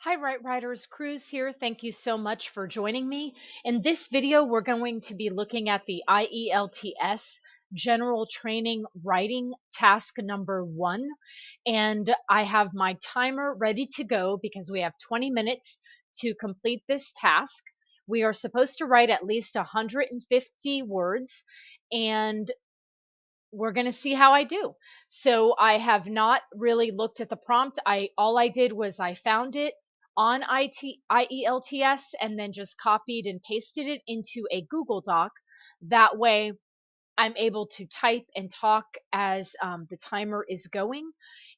Hi, Right Writers. Cruz here. Thank you so much for joining me. In this video, we're going to be looking at the IELTS General Training Writing Task number 1. And I have my timer ready to go because we have 20 minutes to complete this task. We are supposed to write at least 150 words, and we're going to see how I do. So I have not really looked at the prompt. All I did was I found it on IELTS and then just copied and pasted it into a Google Doc. That way I'm able to type and talk as the timer is going.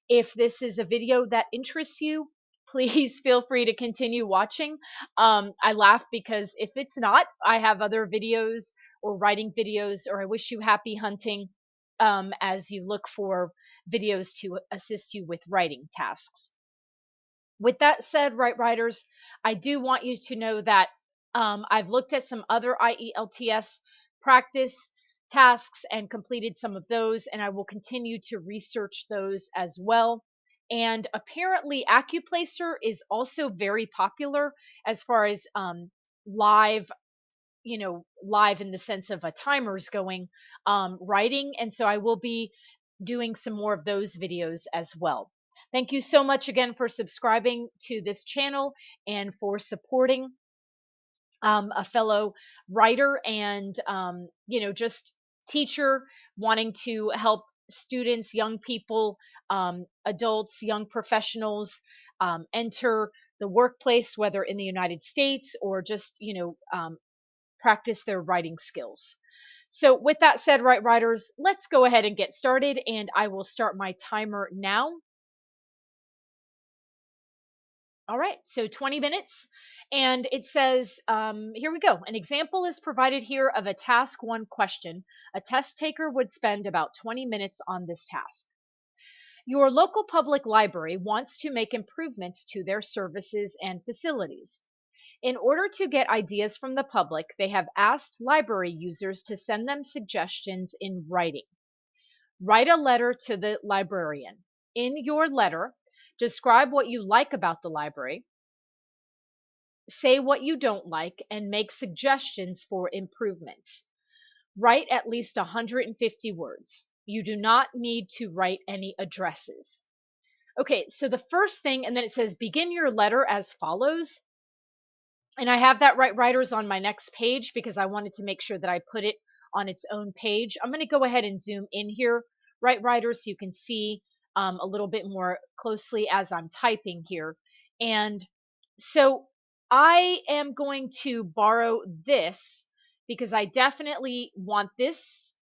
If this is a video that interests you, please feel free to continue watching. I laugh because if it's not, I have other videos or writing videos, or I wish you happy hunting as you look for videos to assist you with writing tasks. With that said, Right Writers, I do want you to know that I've looked at some other IELTS practice tasks and completed some of those, and I will continue to research those as well. And apparently, Accuplacer is also very popular as far as live, live in the sense of a timer's going writing. And so I will be doing some more of those videos as well. Thank you so much again for subscribing to this channel and for supporting a fellow writer and, just teacher wanting to help students, young people, adults, young professionals enter the workplace, whether in the United States or just, practice their writing skills. So, with that said, Right Writers, let's go ahead and get started, and I will start my timer now. All right, so 20 minutes. And it says, here we go. An example is provided here of a task 1 question. A test taker would spend about 20 minutes on this task. Your local public library wants to make improvements to their services and facilities. In order to get ideas from the public, they have asked library users to send them suggestions in writing. Write a letter to the librarian. In your letter, describe what you like about the library, say what you don't like, and make suggestions for improvements. Write at least 150 words. You do not need to write any addresses. Okay, so the first thing, and then it says begin your letter as follows. And I have that Right Writers on my next page because I wanted to make sure that I put it on its own page. I'm going to go ahead and zoom in here, Right Writers, so you can see a little bit more closely as I'm typing here. And so I am going to borrow this because I definitely want this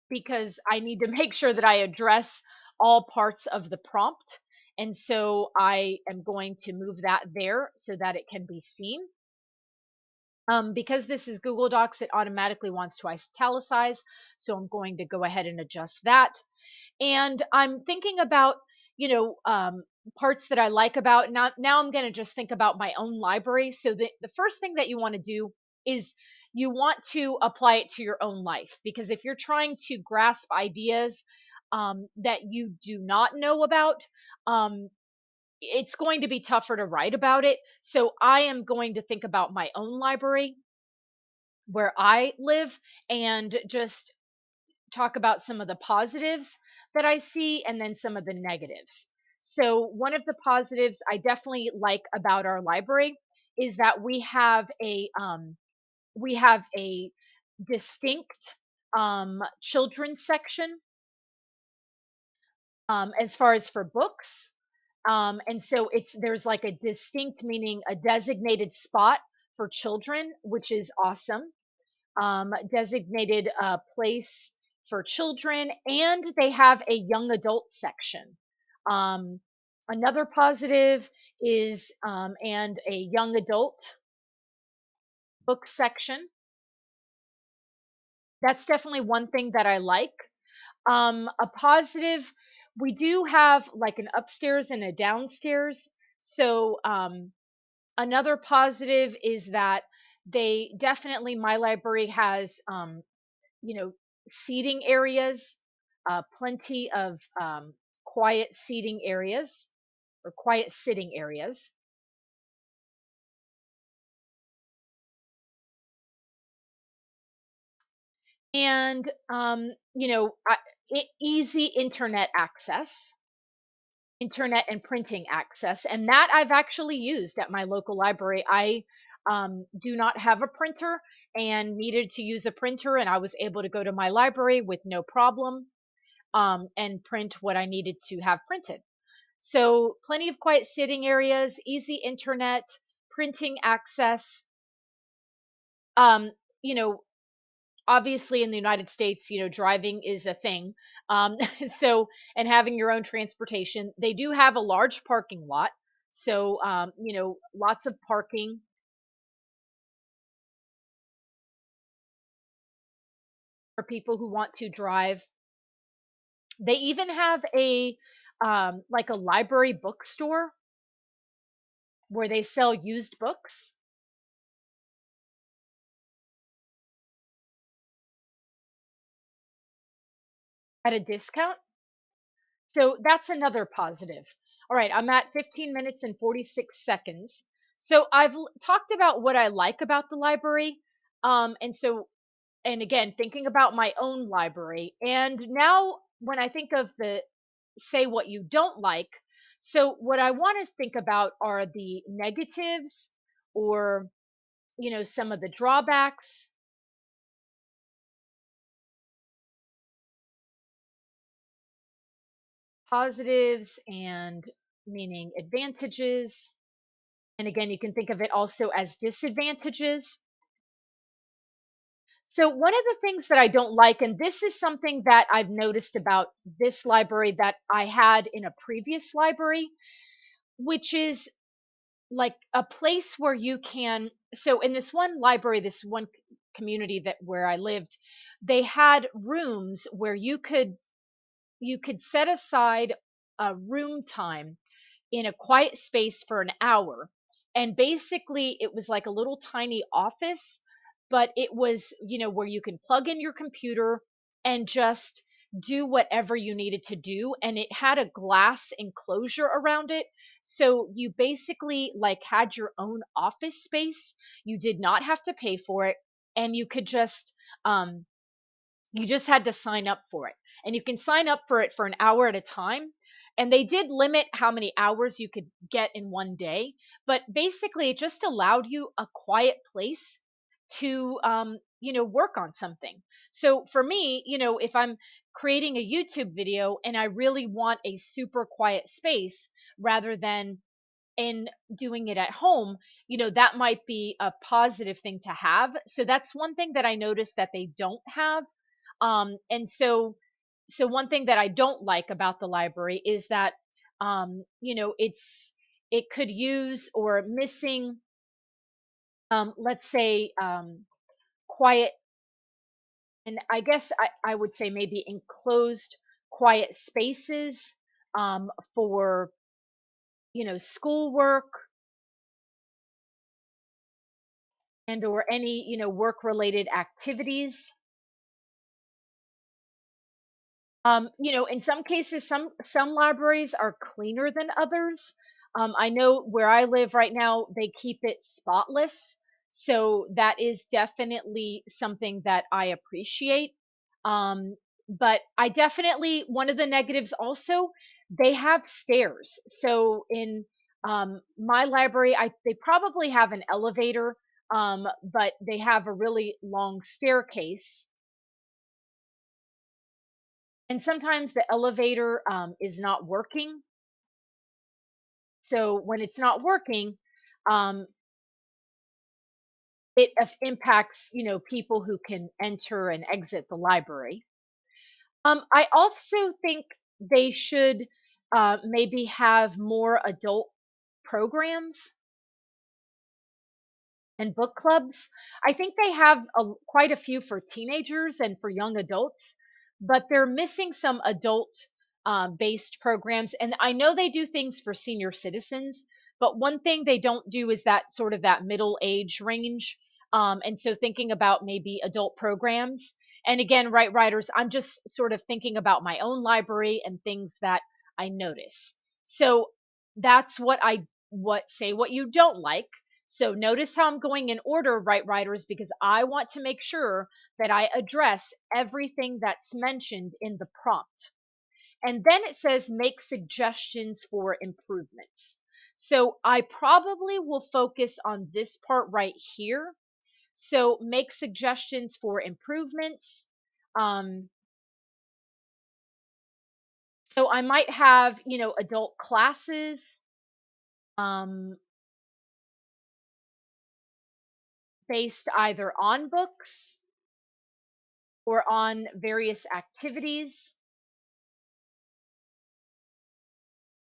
because I need to make sure that I address all parts of the prompt. And so I am going to move that there so that it can be seen. Because this is Google Docs, it automatically wants to italicize. So I'm going to go ahead and adjust that. And I'm thinking about, you know, um, parts that I like about now I'm going to just think about my own library. So the first thing that you want to do is you want to apply it to your own life, because if you're trying to grasp ideas that you do not know about, um, it's going to be tougher to write about it. So I am going to think about my own library where I live and just talk about some of the positives that I see and then some of the negatives. So, one of the positives I definitely like about our library is that we have a distinct children's section as far as for books. And so there's like a distinct, meaning a designated spot for children, which is awesome. Designated place for children, and they have a young adult section. Um, Another positive is and a young adult book section. That's definitely one thing that I like. A positive, we do have like an upstairs and a downstairs. So another positive is that they definitely, my library has seating areas, plenty of quiet seating areas. or quiet sitting areas. And easy internet and printing access, and that I've actually used at my local library. I do not have a printer and needed to use a printer, and I was able to go to my library with no problem, and print what I needed to have printed. So, plenty of quiet sitting areas, easy internet, printing access. Um, you know, Obviously in the United States, driving is a thing. Um, so, and having your own transportation, they do have a large parking lot. So, lots of parking for people who want to drive. They even have like a library bookstore where they sell used books at a discount. So that's another positive. All right, I'm at 15 minutes and 46 seconds. So I've talked about what I like about the library. And again, thinking about my own library. And now when I think of the say what you don't like, so what I want to think about are the negatives, or, some of the drawbacks, positives, and meaning advantages. And again, you can think of it also as disadvantages. So, one of the things that I don't like, and this is something that I've noticed about this library that I had in a previous library, which is like a place where you can. So, in this one library, this one community that where I lived, they had rooms where you could set aside a room time in a quiet space for an hour. And basically, it was like a little tiny office, but it was, where you can plug in your computer and just do whatever you needed to do. And it had a glass enclosure around it. So you basically like had your own office space. You did not have to pay for it. And um, you just had to sign up for it. And you can sign up for it for an hour at a time. And they did limit how many hours you could get in one day. But basically, it just allowed you a quiet place to, work on something. So for me, if I'm creating a YouTube video and I really want a super quiet space rather than in doing it at home, that might be a positive thing to have. So that's one thing that I noticed that they don't have. And so one thing that I don't like about the library is that, it could use or missing, let's say, quiet, and I guess I would say maybe enclosed quiet spaces, for, schoolwork and or any, work related activities. In some cases, some libraries are cleaner than others. I know where I live right now, they keep it spotless, so that is definitely something that I appreciate. Um, but I definitely, one of the negatives also, they have stairs. So in, my library, they probably have an elevator, but they have a really long staircase, and sometimes the elevator, is not working. So when it's not working, um, impacts, people who can enter and exit the library. I also think they should, maybe have more adult programs and book clubs. I think they have quite a few for teenagers and for young adults, but they're missing some adult, based programs. And I know they do things for senior citizens, but one thing they don't do is that sort of that middle age range. And so thinking about maybe adult programs. And again, right, writers, I'm just sort of thinking about my own library and things that I notice. So That's what say what you don't like. So notice how I'm going in order, right writers, because I want to make sure that I address everything that's mentioned in the prompt. And then it says make suggestions for improvements. So I probably will focus on this part right here. So make suggestions for improvements. Um, so I might have, adult classes, um, based either on books or on various activities.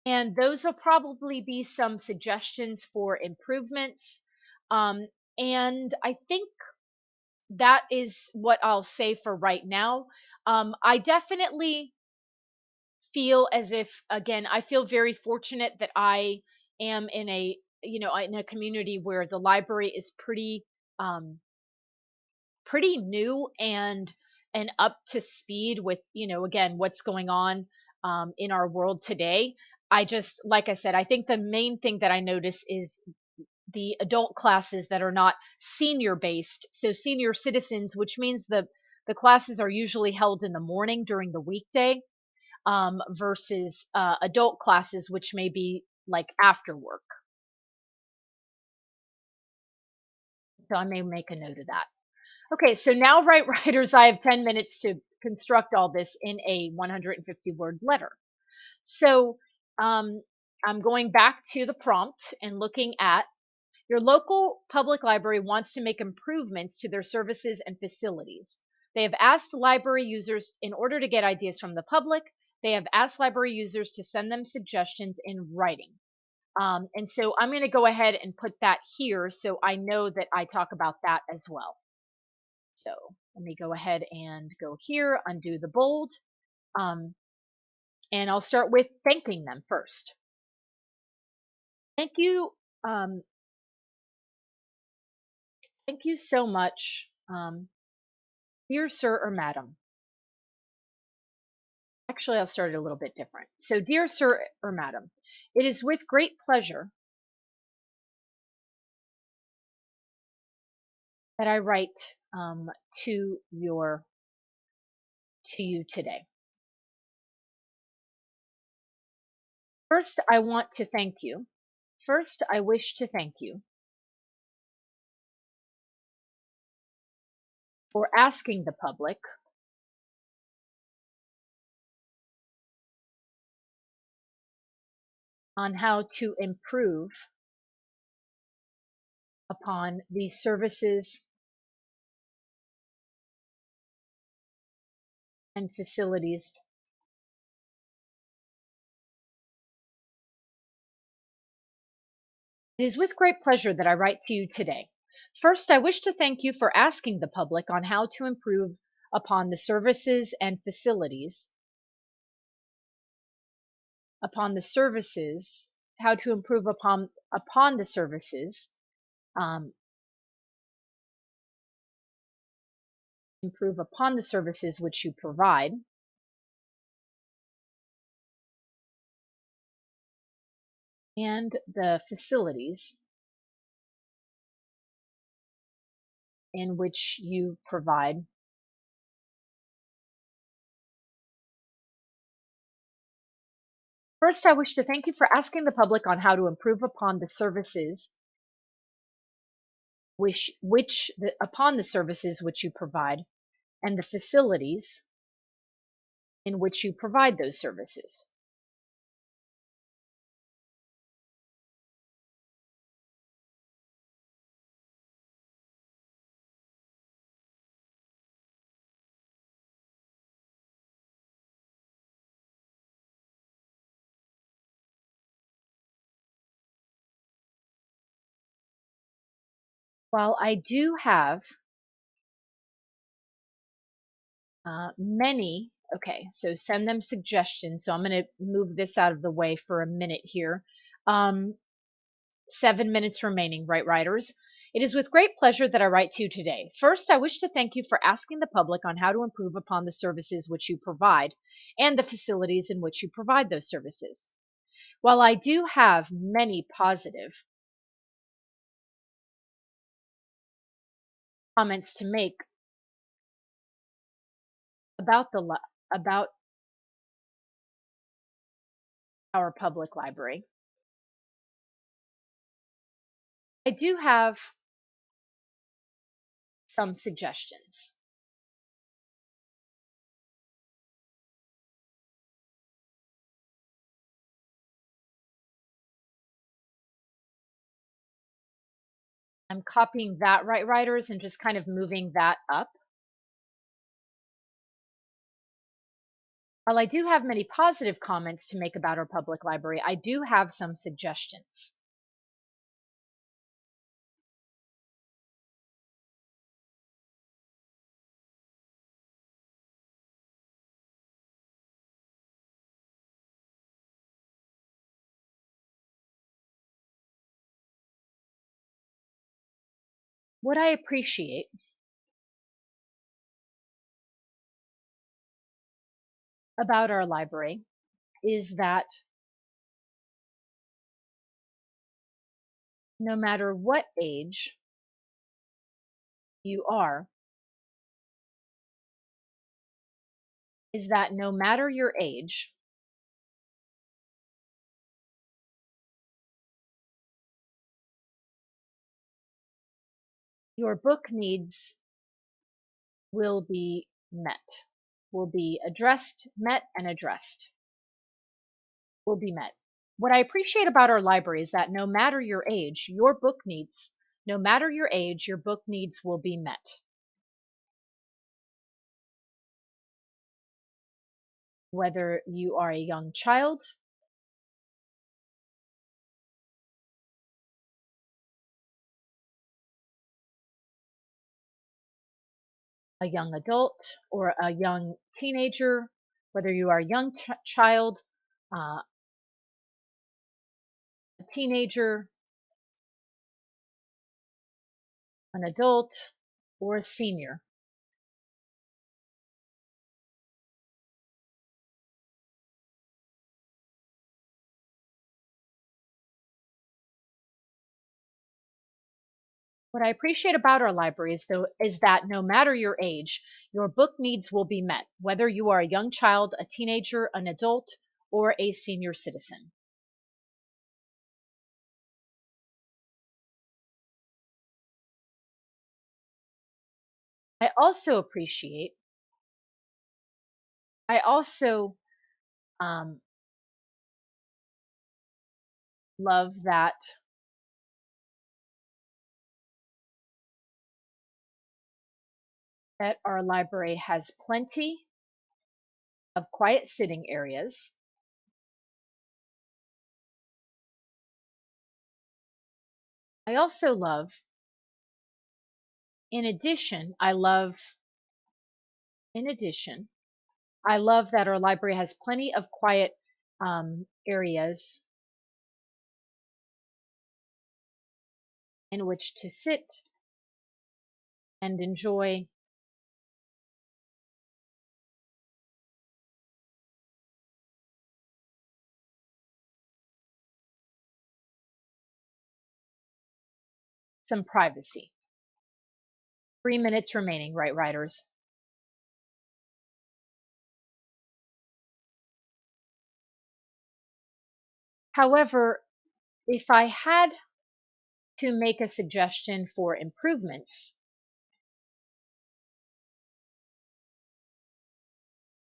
And those will probably be some suggestions for improvements. Um, and I think that is what I'll say for right now. I definitely feel as if, again, I feel very fortunate that I am in a community where the library is um, pretty new and up to speed with, again, what's going on in our world today. I just, like I said, I think the main thing that I notice is the adult classes that are not senior based. So senior citizens, which means the classes are usually held in the morning during the weekday, versus adult classes, which may be like after work. So I may make a note of that. Okay, so now, right writers, I have 10 minutes to construct all this in a 150 word letter. So um, I'm going back to the prompt and looking at your local public library wants to make improvements to their services and facilities. They have asked library users, in order to get ideas from the public, they have asked library users to send them suggestions in writing. And so I'm going to go ahead and put that here so I know that I talk about that as well. So let me go ahead and go here, undo the bold, um, and I'll start with thanking them first. Thank you. Um, thank you so much, dear sir or madam. Actually, I'll start it a little bit different. So, dear sir or madam, it is with great pleasure that I write to you today. First, I want to thank you. First, I wish to thank you for asking the public on how to improve upon the services and facilities. It is with great pleasure that I write to you today. First, I wish to thank you for asking the public on how to improve upon the services and facilities, upon the services, how to improve upon the services, um, improve upon the services which you provide, and the facilities in which you provide. First, I wish to thank you for asking the public on how to improve upon the services upon the services which you provide and the facilities in which you provide those services. While I do have many, okay, so send them suggestions. So I'm going to move this out of the way for a minute here. 7 minutes remaining, right writers. It is with great pleasure that I write to you today. First, I wish to thank you for asking the public on how to improve upon the services which you provide and the facilities in which you provide those services. While I do have many positive comments to make about about our public library, I do have some suggestions. I'm copying that, right, writers, and just kind of moving that up. While I do have many positive comments to make about our public library, I do have some suggestions. What I appreciate about our library is that no matter what age you are, is that no matter your age, your book needs will be met, will be addressed, met, and addressed, will be met. What I appreciate about our library is that no matter your age, your book needs, no matter your age, your book needs will be met. Whether you are a young child, a young adult, or a young teenager, whether you are a young child, a teenager, an adult, or a senior. What I appreciate about our libraries, though, is that no matter your age, your book needs will be met, whether you are a young child, a teenager, an adult, or a senior citizen. I also appreciate, I also um, love that our library has plenty of quiet sitting areas. I also love, in addition, in addition, I love that our library has plenty of quiet areas in which to sit and enjoy some privacy. 3 minutes remaining, right, writers? However, if I had to make a suggestion for improvements,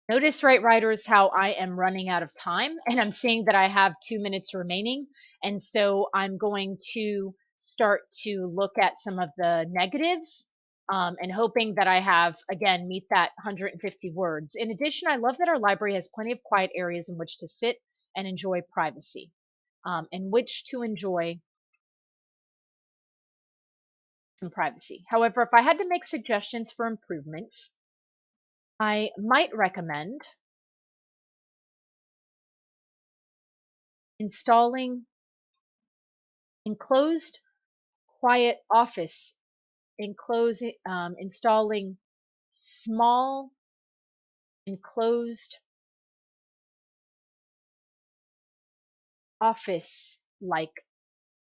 notice, right, writers, how I am running out of time and I'm seeing that I have 2 minutes remaining. And so I'm going to start to look at some of the negatives, and hoping that I have, again, meet that 150 words. In addition, I love that our library has plenty of quiet areas in which to sit and enjoy privacy, in which to enjoy some privacy. However, if I had to make suggestions for improvements, I might recommend installing enclosed quiet office, installing small enclosed office like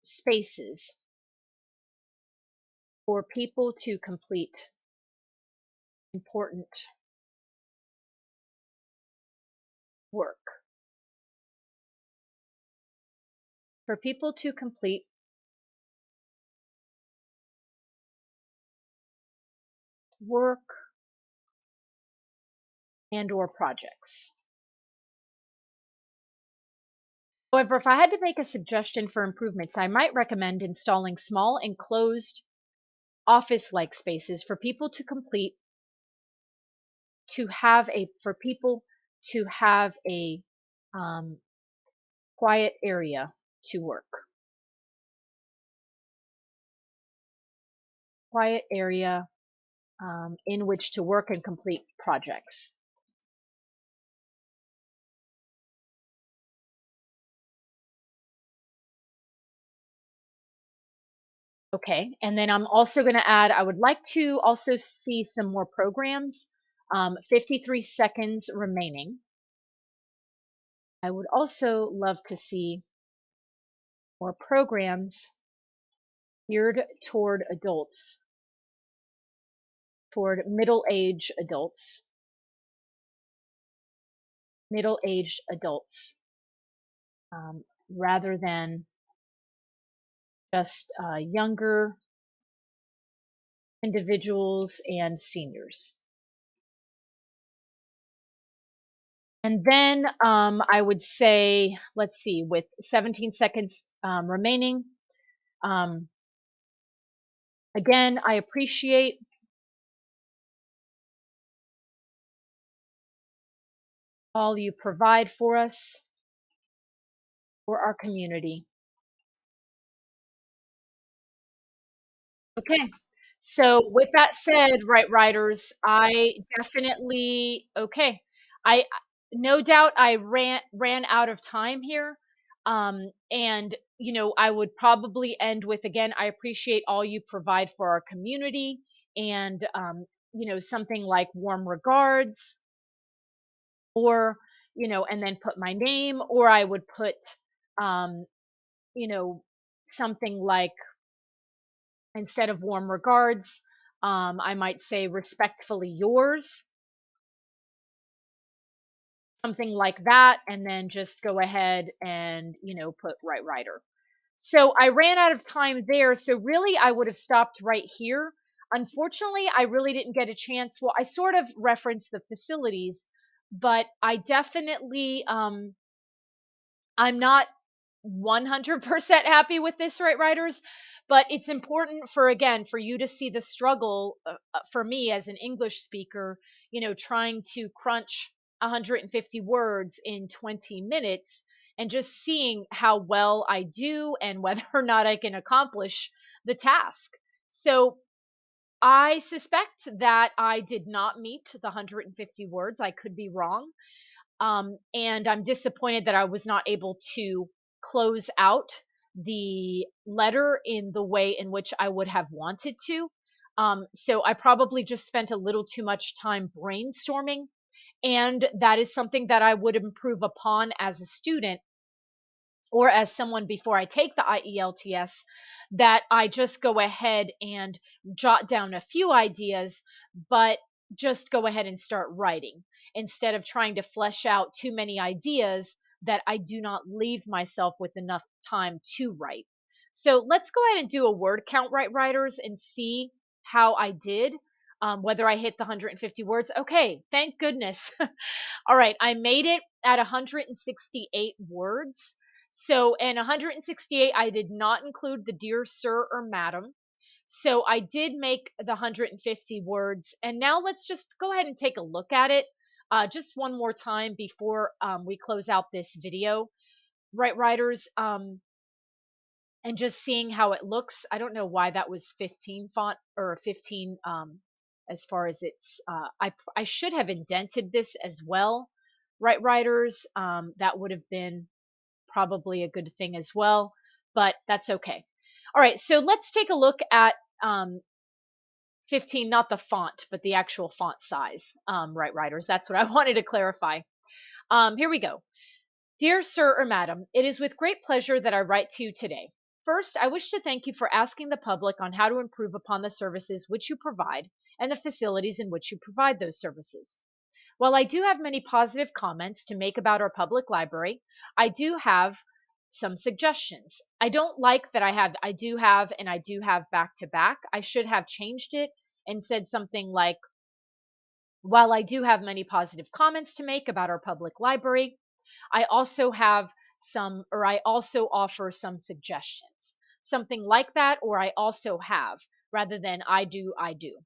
spaces for people to complete important work. For people to complete work and or projects. However, if I had to make a suggestion for improvements, I might recommend installing small enclosed office-like spaces for people to complete for people to have a um, quiet area to work. Quiet area in which to work and complete projects. Okay, and then I'm also going to add, I would like to also see some more programs. 53 seconds remaining. I would also love to see more programs geared toward adults, toward middle-aged adults, rather than just younger individuals and seniors. And then I would say, let's see, with 17 seconds remaining, um, again, I appreciate all you provide for us, for our community. Okay. So with that said, right writers, I definitely okay. I no doubt I ran out of time here. And I would probably end with again, I appreciate all you provide for our community and something like warm regards or and then put my name or I would put um you know something like instead of warm regards, I might say respectfully yours, something like that, and then just go ahead and, put right writer. So I ran out of time there. So really, I would have stopped right here. Unfortunately, I really didn't get a chance. Well, I sort of referenced the facilities, but I definitely, I'm not 100% happy with this, right, writers? But it's important for, again, for you to see the struggle for me as an English speaker, trying to crunch 150 words in 20 minutes and just seeing how well I do and whether or not I can accomplish the task. So I suspect that I did not meet the 150 words. I could be wrong. And I'm disappointed that I was not able to close out the letter in the way in which I would have wanted to. So I probably just spent a little too much time brainstorming. And that is something that I would improve upon as a student or as someone before I take the IELTS, that I just go ahead and jot down a few ideas, but just go ahead and start writing instead of trying to flesh out too many ideas that I do not leave myself with enough time to write. So let's go ahead and do a word count, right, writers, and see how I did, whether I hit the 150 words. Okay, thank goodness. All right, I made it at 168 words. So, in 168, I did not include the dear sir or madam. So, I did make the 150 words. And now let's just go ahead and take a look at it just one more time before we close out this video. Right, writers, and just seeing how it looks. I don't know why that was 15 font or 15 as far as it's I should have indented this as well. Right, writers, that would have been probably a good thing as well, but that's okay. All right, so let's take a look at 15, not the font, but the actual font size, right, writers. That's what I wanted to clarify. Here we go. Dear Sir or Madam, it is with great pleasure that I write to you today. First, I wish to thank you for asking the public on how to improve upon the services which you provide and the facilities in which you provide those services. While I do have many positive comments to make about our public library, I do have some suggestions. I don't like that I do have back to back. I should have changed it and said something like, while I do have many positive comments to make about our public library, I also have I also offer some suggestions. Something like that, or I also have, rather than I do.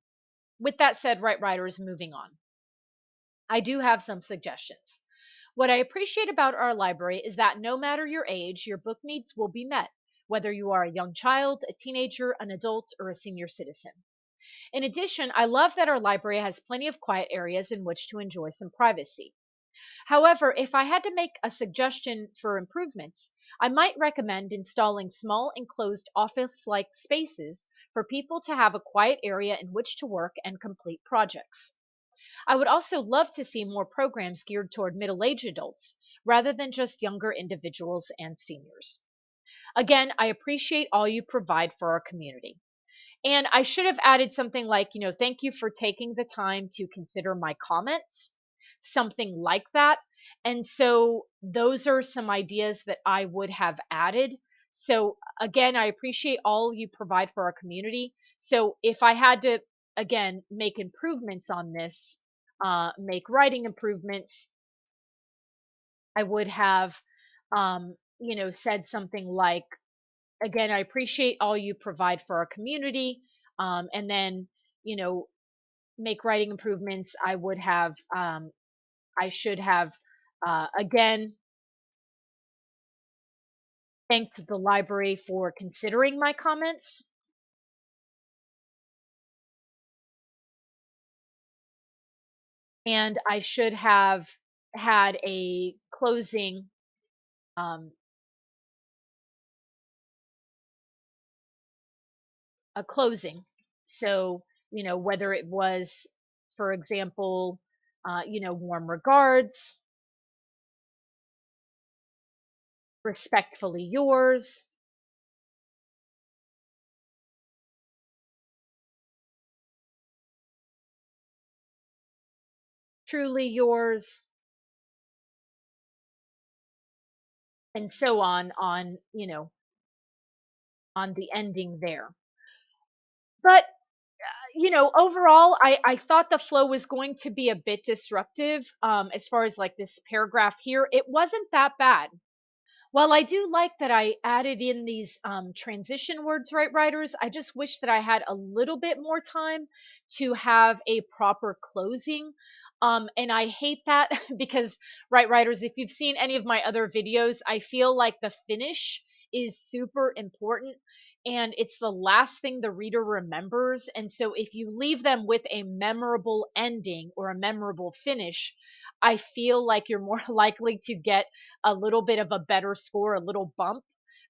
With that said, right writers, moving on. I do have some suggestions. What I appreciate about our library is that no matter your age, your book needs will be met, whether you are a young child, a teenager, an adult, or a senior citizen. In addition, I love that our library has plenty of quiet areas in which to enjoy some privacy. However, if I had to make a suggestion for improvements, I might recommend installing small enclosed office like spaces for people to have a quiet area in which to work and complete projects. I would also love to see more programs geared toward middle aged adults rather than just younger individuals and seniors. Again, I appreciate all you provide for our community. And I should have added something like, thank you for taking the time to consider my comments, something like that. And so those are some ideas that I would have added. So again, I appreciate all you provide for our community. So if I had to, again, make improvements on this, make writing improvements, I would have, said something like, again, I appreciate all you provide for our community. And then, you know, make writing improvements. I should have, again, thanked the library for considering my comments. And I should have had um, a closing. So, whether it was, for example, warm regards, respectfully yours, truly yours, and so on, on the ending there. But overall, I thought the flow was going to be a bit disruptive, as far as like this paragraph here. It wasn't that bad. While I do like that I added in these transition words, right, writers, I just wish that I had a little bit more time to have a proper closing. And I hate that because, right, writers, if you've seen any of my other videos, I feel like the finish is super important and it's the last thing the reader remembers. And so if you leave them with a memorable ending or a memorable finish, I feel like you're more likely to get a little bit of a better score, a little bump.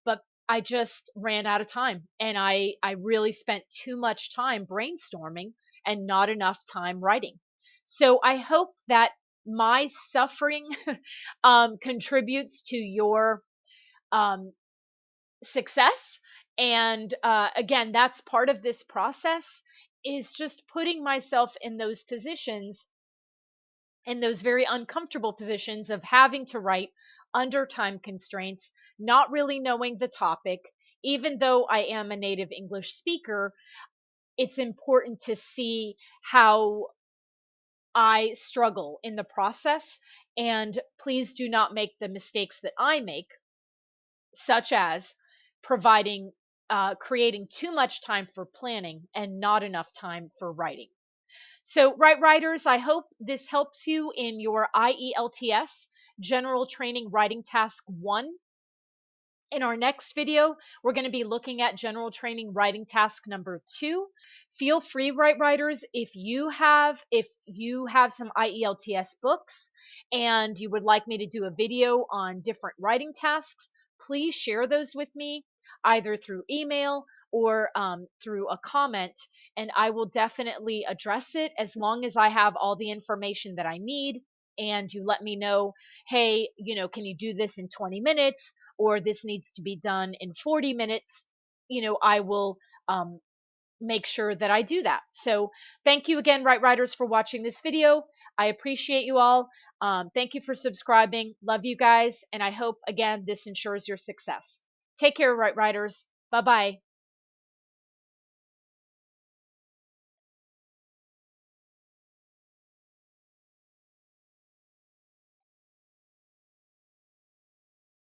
But I just ran out of time and I really spent too much time brainstorming and not enough time writing. So I hope that my suffering contributes to your um, success. And again, that's part of this process is just putting myself in those positions, in those very uncomfortable positions of having to write under time constraints, not really knowing the topic. Even though I am a native English speaker, it's important to see how I struggle in the process. And please do not make the mistakes that I make, such as creating too much time for planning and not enough time for writing. So, right, writers, I hope this helps you in your IELTS General Training Writing Task 1. In our next video, we're going to be looking at General Training Writing Task number 2. Feel free, right, writers, if you have some IELTS books and you would like me to do a video on different writing tasks, please share those with me either through email or through a comment, and I will definitely address it as long as I have all the information that I need. and you let me know, hey, can you do this in 20 minutes, or this needs to be done in 40 minutes, I will make sure that I do that. So thank you again, Right Riders, for watching this video. I appreciate you all. Thank you for subscribing. Love you guys. And I hope, again, this ensures your success. Take care, Right Riders. Bye-bye.